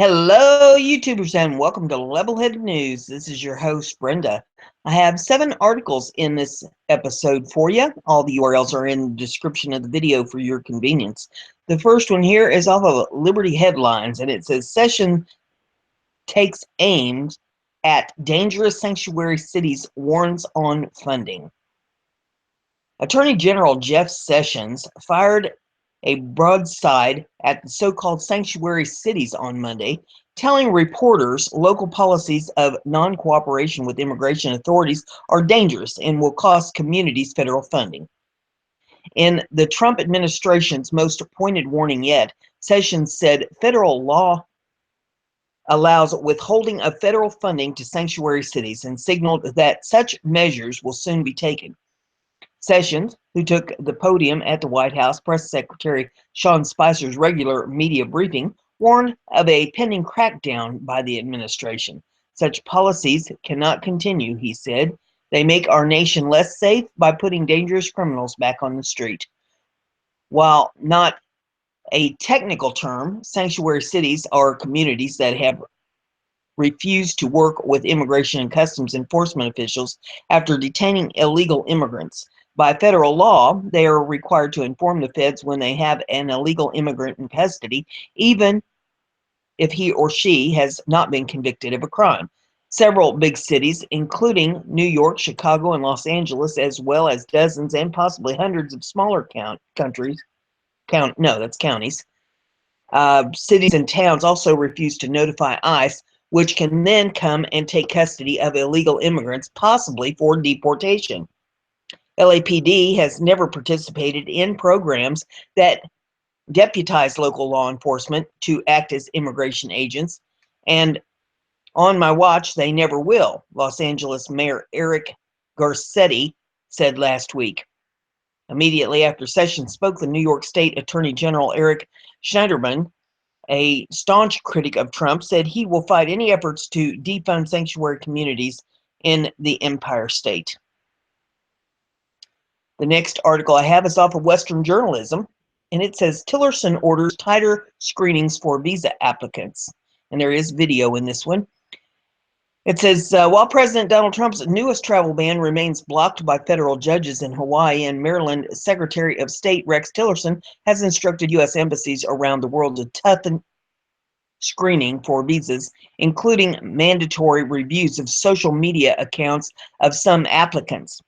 Hello, YouTubers, and welcome to Level-Headed News. This is your host, Brenda. I have 7 articles in this episode for you. All the URLs are in the description of the video for your convenience. The first one here is off of Liberty Headlines, and it says, Session takes aims at dangerous sanctuary cities, warns on funding. Attorney General Jeff Sessions fired a broadside at the so-called sanctuary cities on Monday, telling reporters local policies of non-cooperation with immigration authorities are dangerous and will cost communities federal funding. In the Trump administration's most pointed warning yet, Sessions said federal law allows withholding of federal funding to sanctuary cities and signaled that such measures will soon be taken. Sessions, who took the podium at the White House Press Secretary Sean Spicer's regular media briefing, warned of a pending crackdown by the administration. Such policies cannot continue, he said. They make our nation less safe by putting dangerous criminals back on the street. While not a technical term, sanctuary cities are communities that have refused to work with immigration and customs enforcement officials after detaining illegal immigrants. By federal law, they are required to inform the feds when they have an illegal immigrant in custody, even if he or she has not been convicted of a crime. Several big cities, including New York, Chicago, and Los Angeles, as well as dozens and possibly hundreds of smaller counties, cities and towns also refuse to notify ICE, which can then come and take custody of illegal immigrants, possibly for deportation. LAPD has never participated in programs that deputize local law enforcement to act as immigration agents, and on my watch, they never will, Los Angeles Mayor Eric Garcetti said last week. Immediately after Sessions spoke, the New York State Attorney General Eric Schneiderman, a staunch critic of Trump, said he will fight any efforts to defund sanctuary communities in the Empire State. The next article I have is off of Western Journalism, and it says Tillerson orders tighter screenings for visa applicants. And there is video in this one. It says, while President Donald Trump's newest travel ban remains blocked by federal judges in Hawaii and Maryland, Secretary of State Rex Tillerson has instructed U.S. embassies around the world to toughen screening for visas, including mandatory reviews of social media accounts of some applicants.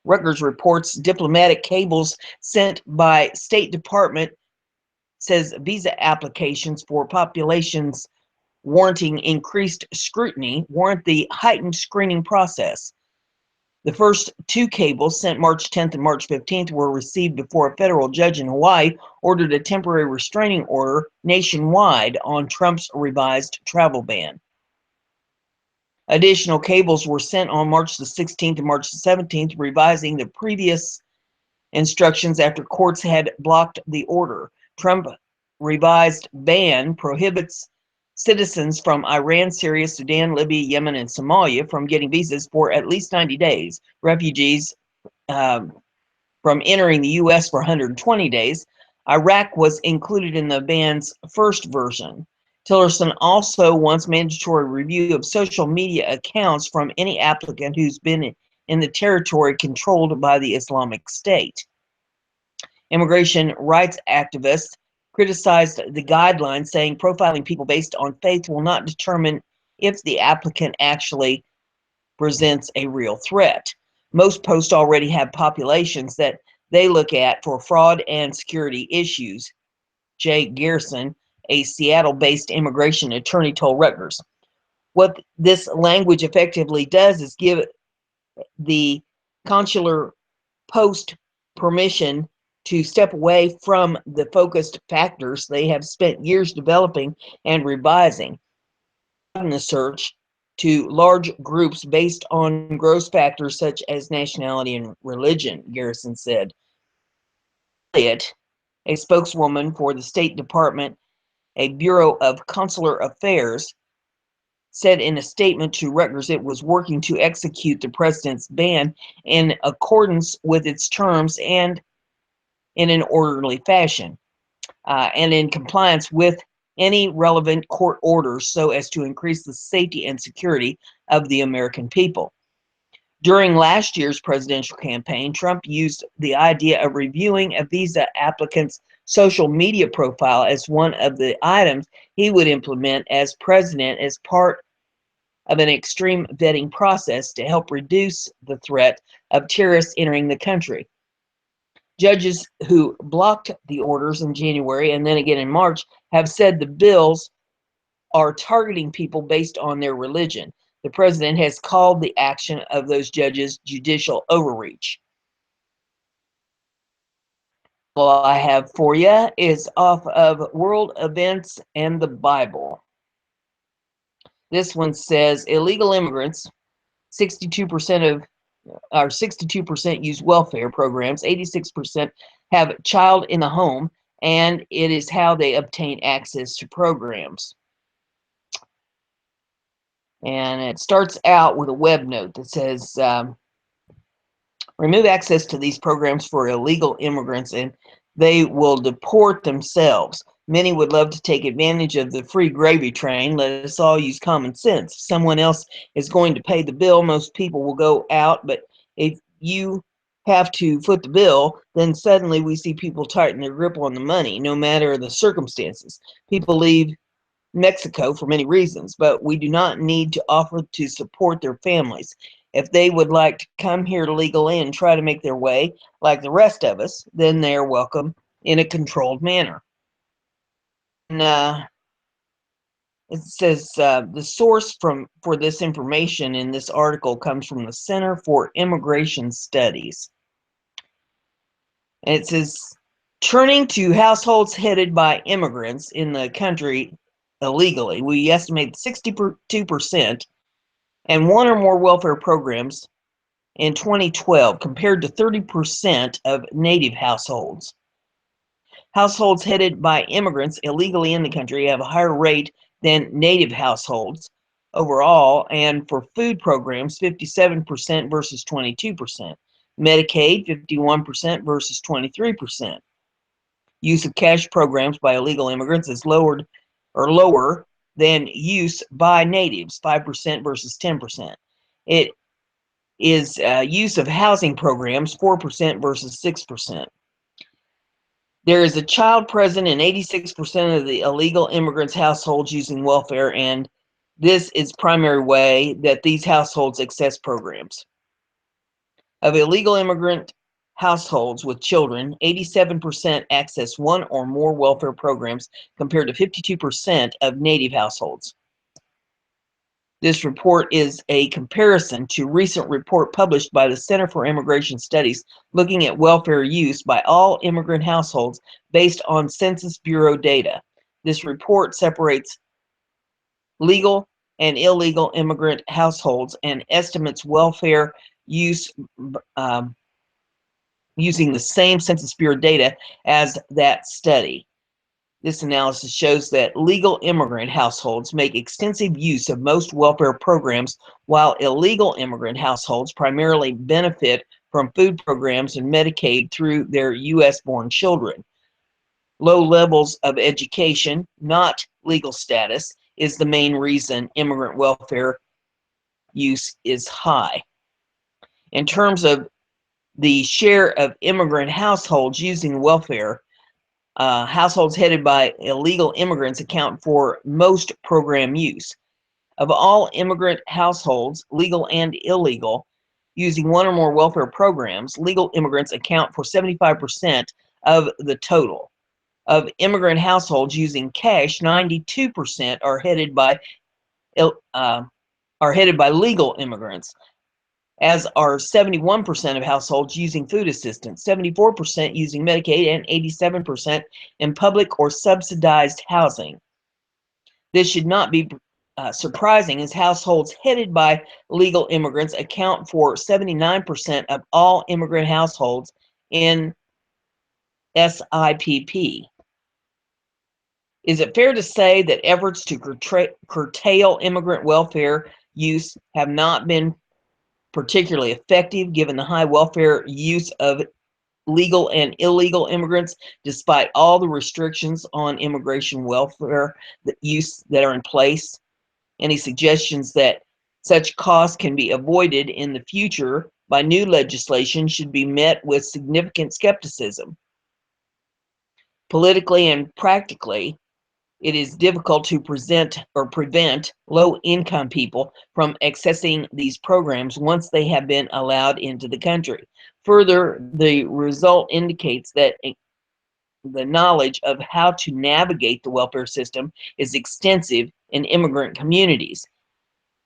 Rutgers reports diplomatic cables sent by State Department says visa applications for populations warranting increased scrutiny warrant the heightened screening process. The first 2 cables, sent March 10th and March 15th, were received before a federal judge in Hawaii ordered a temporary restraining order nationwide on Trump's revised travel ban. Additional cables were sent on March the 16th and March the 17th, revising the previous instructions after courts had blocked the order. Trump revised ban prohibits citizens from Iran, Syria, Sudan, Libya, Yemen, and Somalia from getting visas for at least 90 days. Refugees from entering the U.S. for 120 days. Iraq was included in the ban's first version. Tillerson also wants mandatory review of social media accounts from any applicant who's been in the territory controlled by the Islamic State. Immigration rights activists criticized the guidelines, saying profiling people based on faith will not determine if the applicant actually presents a real threat. Most posts already have populations that they look at for fraud and security issues. Jay Garrison, a Seattle-based immigration attorney, told Rutgers. What this language effectively does is give the consular post permission to step away from the focused factors they have spent years developing and revising in the search to large groups based on gross factors such as nationality and religion, Garrison said. Elliott, a spokeswoman for the State Department, a Bureau of Consular Affairs, said in a statement to Rutgers it was working to execute the president's ban in accordance with its terms and in an orderly fashion, and in compliance with any relevant court orders so as to increase the safety and security of the American people. During last year's presidential campaign, Trump used the idea of reviewing a visa applicant's social media profile as one of the items he would implement as president as part of an extreme vetting process to help reduce the threat of terrorists entering the country. Judges who blocked the orders in January and then again in March have said the bills are targeting people based on their religion. The president has called the action of those judges judicial overreach. All I have for you is off of World Events and the Bible. This one says illegal immigrants, 62% use welfare programs, 86% have a child in the home, and it is how they obtain access to programs. And it starts out with a web note that says, remove access to these programs for illegal immigrants and they will deport themselves. Many would love to take advantage of the free gravy train. Let us all use common sense. If someone else is going to pay the bill, most people will go out. But if you have to foot the bill, then suddenly we see people tighten their grip on the money, no matter the circumstances. People leave Mexico for many reasons, but we do not need to offer to support their families. If they would like to come here legally and try to make their way like the rest of us, then they are welcome in a controlled manner. And it says the source for this information in this article comes from the Center for Immigration Studies. And it says, turning to households headed by immigrants in the country illegally, we estimate 62% and one or more welfare programs in 2012 compared to 30% of native households. Households headed by immigrants illegally in the country have a higher rate than native households overall, and for food programs, 57% versus 22%. Medicaid, 51% versus 23%. Use of cash programs by illegal immigrants is lower than use by natives, 5% versus 10%. It is use of housing programs, 4% versus 6%. There is a child present in 86% of the illegal immigrants' households using welfare, and this is primary way that these households access programs. Of illegal immigrant households with children, 87% access one or more welfare programs compared to 52% of native households. This report is a comparison to a recent report published by the Center for Immigration Studies looking at welfare use by all immigrant households based on Census Bureau data. This report separates legal and illegal immigrant households and estimates welfare use using the same Census Bureau data as that study. This analysis shows that legal immigrant households make extensive use of most welfare programs, while illegal immigrant households primarily benefit from food programs and Medicaid through their U.S.-born children. Low levels of education, not legal status, is the main reason immigrant welfare use is high. In terms of the share of immigrant households using welfare, households headed by illegal immigrants account for most program use. Of all immigrant households, legal and illegal, using one or more welfare programs, legal immigrants account for 75% of the total. Of immigrant households using cash, 92% are headed by legal immigrants, as are 71% of households using food assistance, 74% using Medicaid, and 87% in public or subsidized housing. This should not be surprising, as households headed by legal immigrants account for 79% of all immigrant households in SIPP. Is it fair to say that efforts to curtail immigrant welfare use have not been particularly effective given the high welfare use of legal and illegal immigrants, despite all the restrictions on immigration welfare that are in place. Any suggestions that such costs can be avoided in the future by new legislation should be met with significant skepticism. Politically and practically, it is difficult to prevent low-income people from accessing these programs once they have been allowed into the country. Further, the result indicates that the knowledge of how to navigate the welfare system is extensive in immigrant communities,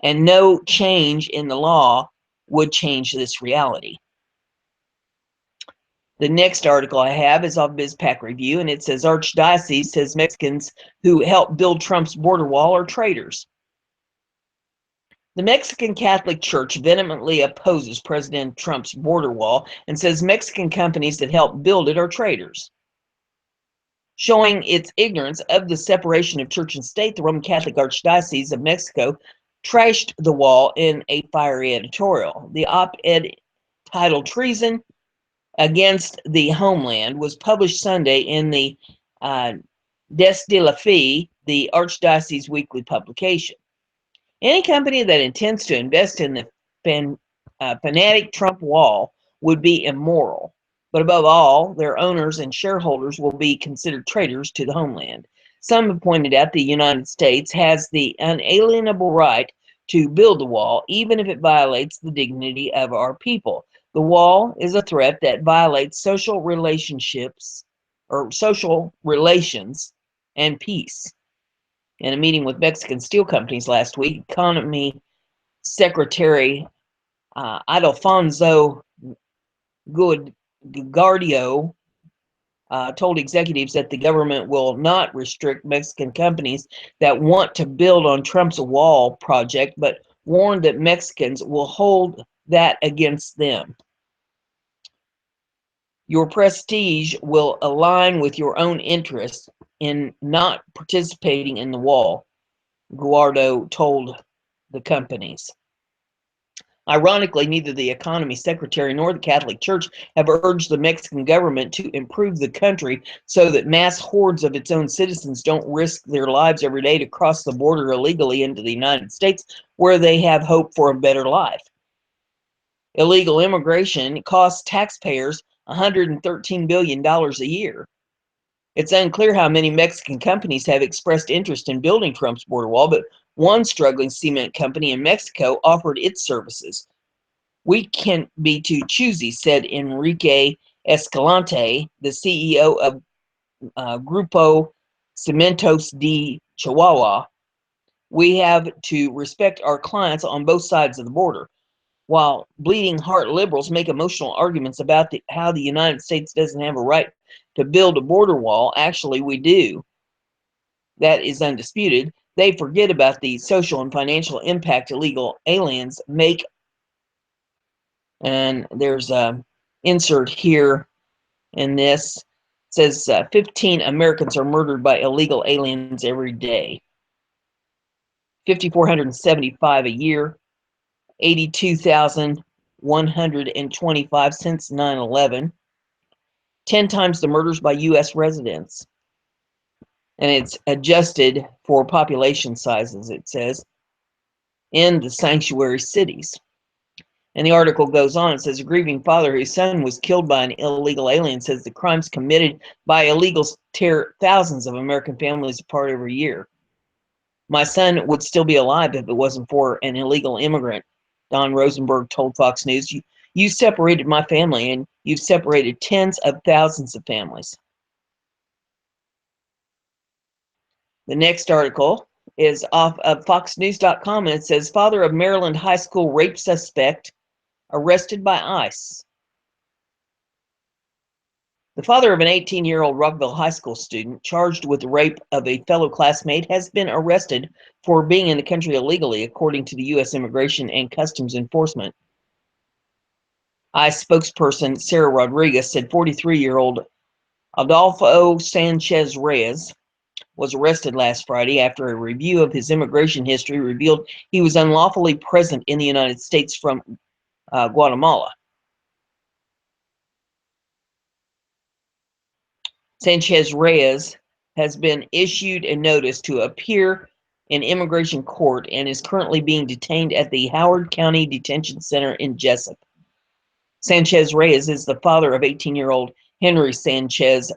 and no change in the law would change this reality. The next article I have is off BizPac Review, and it says Archdiocese says Mexicans who helped build Trump's border wall are traitors. The Mexican Catholic Church vehemently opposes President Trump's border wall and says Mexican companies that helped build it are traitors. Showing its ignorance of the separation of church and state, the Roman Catholic Archdiocese of Mexico trashed the wall in a fiery editorial. The op-ed titled Treason Against the Homeland was published Sunday in the Des de la Fe, the Archdiocese weekly publication. Any company that intends to invest in the fanatic Trump wall would be immoral, but above all, their owners and shareholders will be considered traitors to the homeland. Some have pointed out the United States has the unalienable right to build the wall, even if it violates the dignity of our people. The wall is a threat that violates social relationships or social relations and peace. In a meeting with Mexican steel companies last week, Economy Secretary Adolfonso Guardio told executives that the government will not restrict Mexican companies that want to build on Trump's wall project, but warned that Mexicans will hold that against them. Your prestige will align with your own interests in not participating in the wall, Guardo told the companies. Ironically, neither the economy secretary nor the Catholic Church have urged the Mexican government to improve the country so that mass hordes of its own citizens don't risk their lives every day to cross the border illegally into the United States, where they have hope for a better life. Illegal immigration costs taxpayers $113 billion a year. It's unclear how many Mexican companies have expressed interest in building Trump's border wall, but one struggling cement company in Mexico offered its services. We can't be too choosy, said Enrique Escalante, the CEO of Grupo Cementos de Chihuahua. We have to respect our clients on both sides of the border. While bleeding heart liberals make emotional arguments about how the United States doesn't have a right to build a border wall, actually we do. That is undisputed. They forget about the social and financial impact illegal aliens make. And there's an insert here in this. It says 15 Americans are murdered by illegal aliens every day. 5,475 a year. 82,125 since 9/11. 10 times the murders by U.S. residents. And it's adjusted for population sizes, it says, in the sanctuary cities. And the article goes on. It says a grieving father whose son was killed by an illegal alien says the crimes committed by illegals tear thousands of American families apart every year. My son would still be alive if it wasn't for an illegal immigrant, Don Rosenberg told Fox News. You separated my family, and you've separated tens of thousands of families. The next article is off of foxnews.com, and it says father of Maryland high school rape suspect arrested by ICE. The father of an 18-year-old Rockville High School student charged with the rape of a fellow classmate has been arrested for being in the country illegally, according to the U.S. Immigration and Customs Enforcement. ICE spokesperson Sarah Rodriguez said 43-year-old Adolfo Sanchez Reyes was arrested last Friday after a review of his immigration history revealed he was unlawfully present in the United States from Guatemala. Sanchez Reyes has been issued a notice to appear in immigration court and is currently being detained at the Howard County Detention Center in Jessup. Sanchez Reyes is the father of 18-year-old Henry Sanchez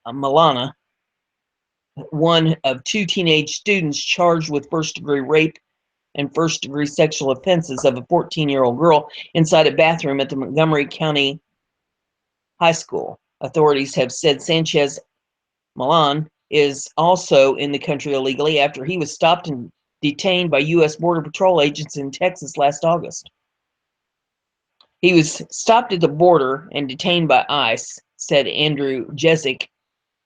Milana, one of two teenage students charged with first-degree rape and first-degree sexual offenses of a 14-year-old girl inside a bathroom at the Montgomery County High School. Authorities have said Sanchez Milan is also in the country illegally after he was stopped and detained by U.S. Border Patrol agents in Texas last August. He was stopped at the border and detained by ICE, said Andrew Jesic,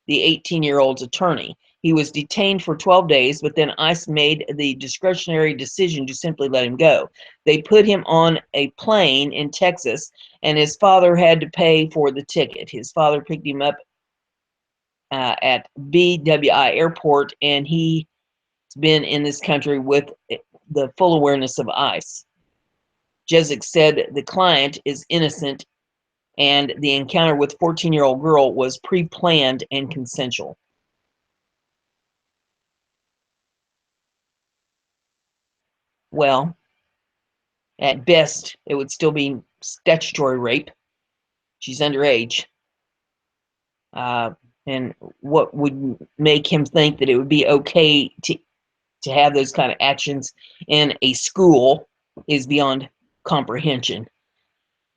the 18-year-old's attorney. He was detained for 12 days, but then ICE made the discretionary decision to simply let him go. They put him on a plane in Texas, and his father had to pay for the ticket. His father picked him up at BWI Airport, and he's been in this country with the full awareness of ICE. Jesic said the client is innocent and the encounter with 14-year-old girl was pre-planned and consensual. Well, at best, it would still be statutory rape. She's underage. And what would make him think that it would be okay to have those kind of actions in a school is beyond comprehension.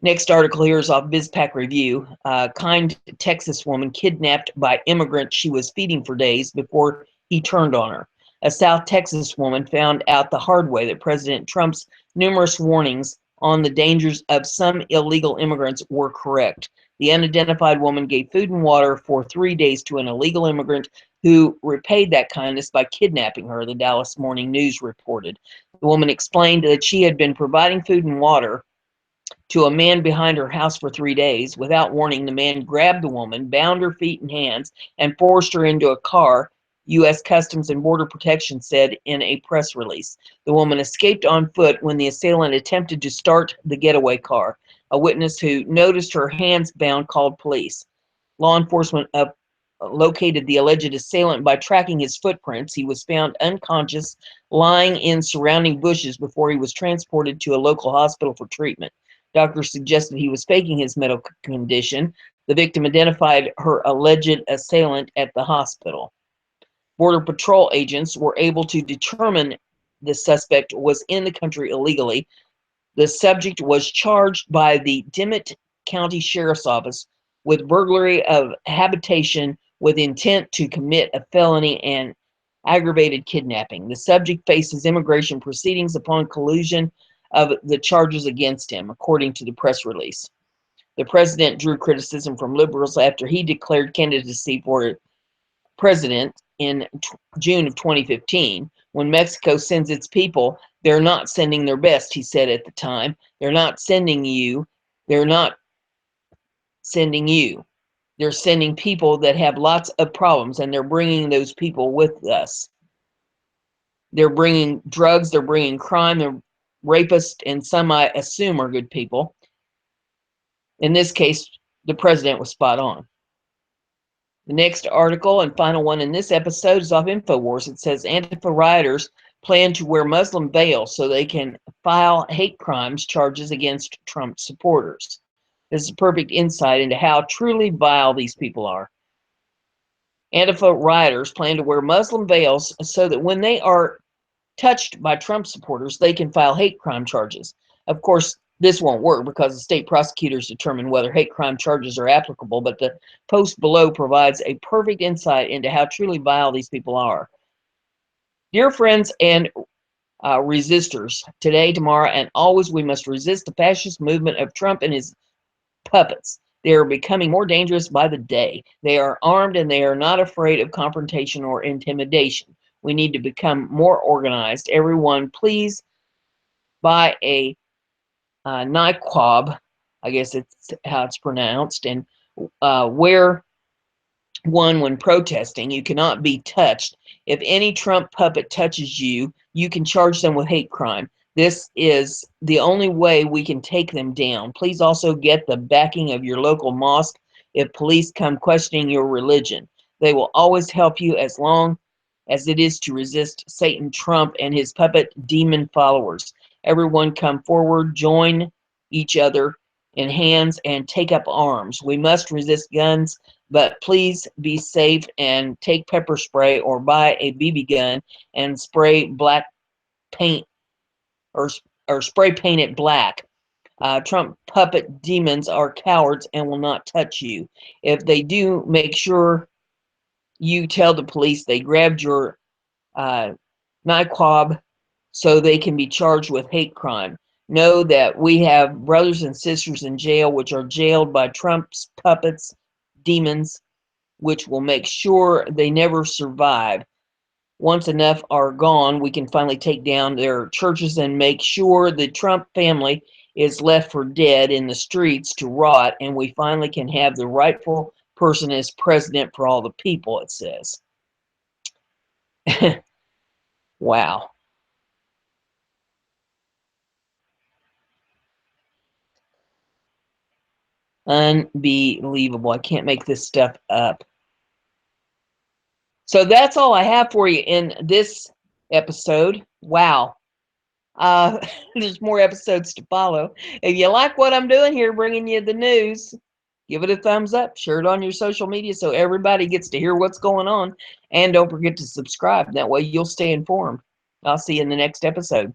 Next article here is off BizPac Review. Kind Texas woman kidnapped by immigrants she was feeding for days before he turned on her. A South Texas woman found out the hard way that President Trump's numerous warnings on the dangers of some illegal immigrants were correct. The unidentified woman gave food and water for 3 days to an illegal immigrant who repaid that kindness by kidnapping her, the Dallas Morning News reported. The woman explained that she had been providing food and water to a man behind her house for 3 days. Without warning, the man grabbed the woman, bound her feet and hands, and forced her into a car, U.S. Customs and Border Protection said in a press release. The woman escaped on foot when the assailant attempted to start the getaway car. A witness who noticed her hands bound called police. Law enforcement located the alleged assailant by tracking his footprints. He was found unconscious, lying in surrounding bushes before he was transported to a local hospital for treatment. Doctors suggested he was faking his medical condition. The victim identified her alleged assailant at the hospital. Border Patrol agents were able to determine the suspect was in the country illegally. The subject was charged by the Dimmitt County Sheriff's Office with burglary of habitation with intent to commit a felony and aggravated kidnapping. The subject faces immigration proceedings upon collusion of the charges against him, according to the press release. The president drew criticism from liberals after he declared candidacy for president in June of 2015. When Mexico sends its people, they're not sending their best, he said at the time. They're not sending you. They're not sending you. They're sending people that have lots of problems, and they're bringing those people with us. They're bringing drugs, they're bringing crime, they're rapists, and some I assume are good people. In this case, the president was spot on. The next article and final one in this episode is off InfoWars. It says Antifa rioters plan to wear Muslim veils so they can file hate crimes charges against Trump supporters. This is a perfect insight into how truly vile these people are. Antifa rioters plan to wear Muslim veils so that when they are touched by Trump supporters, they can file hate crime charges. Of course, this won't work because the state prosecutors determine whether hate crime charges are applicable, but the post below provides a perfect insight into how truly vile these people are. Dear friends and resistors, today, tomorrow, and always we must resist the fascist movement of Trump and his puppets. They are becoming more dangerous by the day. They are armed and they are not afraid of confrontation or intimidation. We need to become more organized. Everyone, please buy a niqab, I guess it's how it's pronounced, and wear one when protesting. You cannot be touched. If any Trump puppet touches you, you can charge them with hate crime. This is the only way we can take them down. Please also get the backing of your local mosque. if police come questioning your religion. They will always help you as long as it is to resist Satan, Trump, and his puppet demon followers. Everyone come forward, join each other in hands, and take up arms. We must resist guns, but please be safe and take pepper spray or buy a BB gun and spray black paint or spray paint it black. Trump puppet demons are cowards and will not touch you. If they do, make sure you tell the police they grabbed your NIQUAB so they can be charged with hate crime. Know that we have brothers and sisters in jail which are jailed by Trump's puppets, demons, which will make sure they never survive. Once enough are gone, we can finally take down their churches and make sure the Trump family is left for dead in the streets to rot, and we finally can have the rightful person as president for all the people, it says. Wow. Unbelievable. I can't make this stuff up. So that's all I have for you in this episode. Wow. Uh, there's more episodes to follow. If you like what I'm doing here, bringing you the news, give it a thumbs up. Share it on your social media so everybody gets to hear what's going on. And don't forget to subscribe. That way you'll stay informed. I'll see you in the next episode.